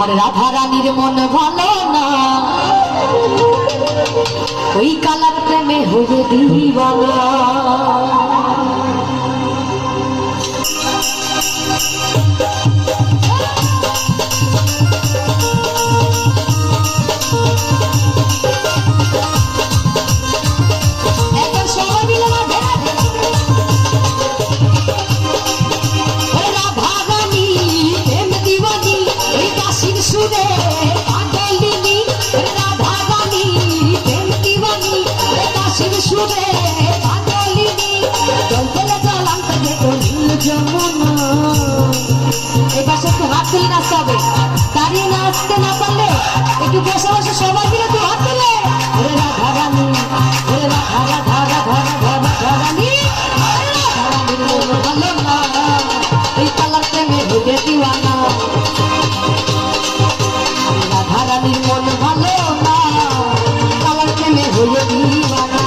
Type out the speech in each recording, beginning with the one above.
আমার রাধা রানীর মন ভালো না, ওই কালার প্রেমে হয়ে দিওয়ানা। নাচতে হবে, দাঁড়িয়ে নাচতে না পারলে একটু বসে বসে সবাই মিলে একটু হাত তুলে রাধা রানী, রাধা রাধা রাধা রাধা রানী, ভালো না এই কালার প্রেমে হয়ে দিওয়ানা। রাধা রানীর মন ভালো না, কালার প্রেমে হয়ে দিওয়ানা।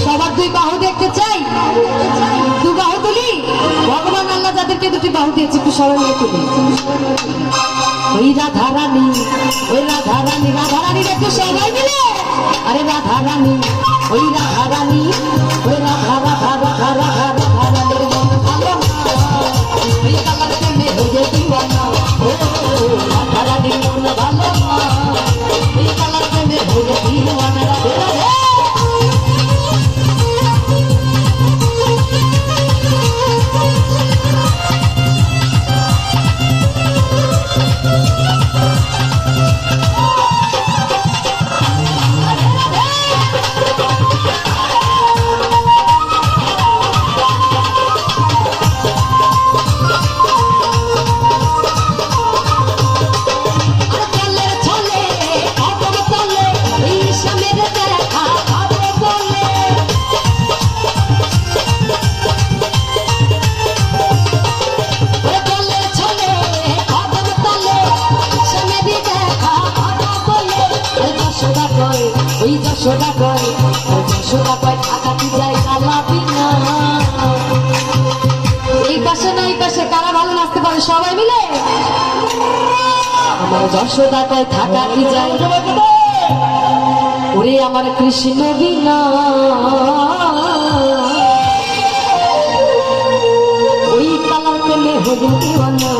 সবার দুই বাহু দেখতে চাই, দু বাহু তুলি, ভগবান আল্লাহ যাদেরকে দুটি বাহু দিয়েছে একটু সবাই নিয়ে তুলি। ওই রাধা রানী, ওই রাধা রানী, রাধা রানীর একটু সবাই মিলে, আরে রাধা রানী, ওই রাধা রানী, ওই রাধা রাধা রাধা রাধা রাধা রানীর মন ভালো না, ওই কালার প্রেমে হয়ে দিওয়ানা। ও রাধা রানীর মন ভালো না, ওই কালার প্রেমে হয়ে দিওয়ানা। রাধে রাধে। ওই যশোদা কয়, যশোদা কয় থাকাটি যায় কালা বিনা। এই পাশে না এই পাশে কারা ভালো নাচতে পারে সবাই মিলে? আমার যশোদা কয় থাকাটি যায়, ওরে আমার কৃষ্ণ বিনা। ওই কালার প্রেমে হয়ে দিওয়ানা।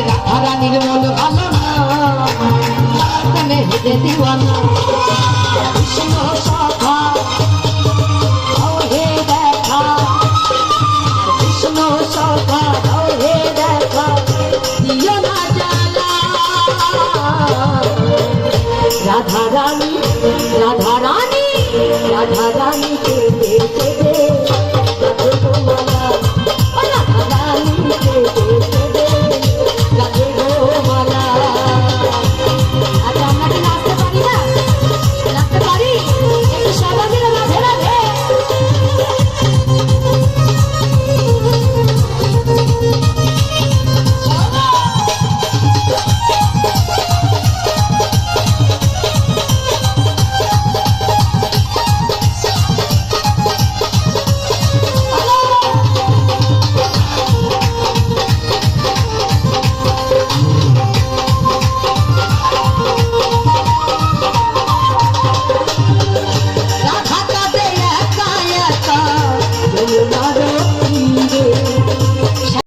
রাধা রানীর মন ভালো না, দিওয়ানা।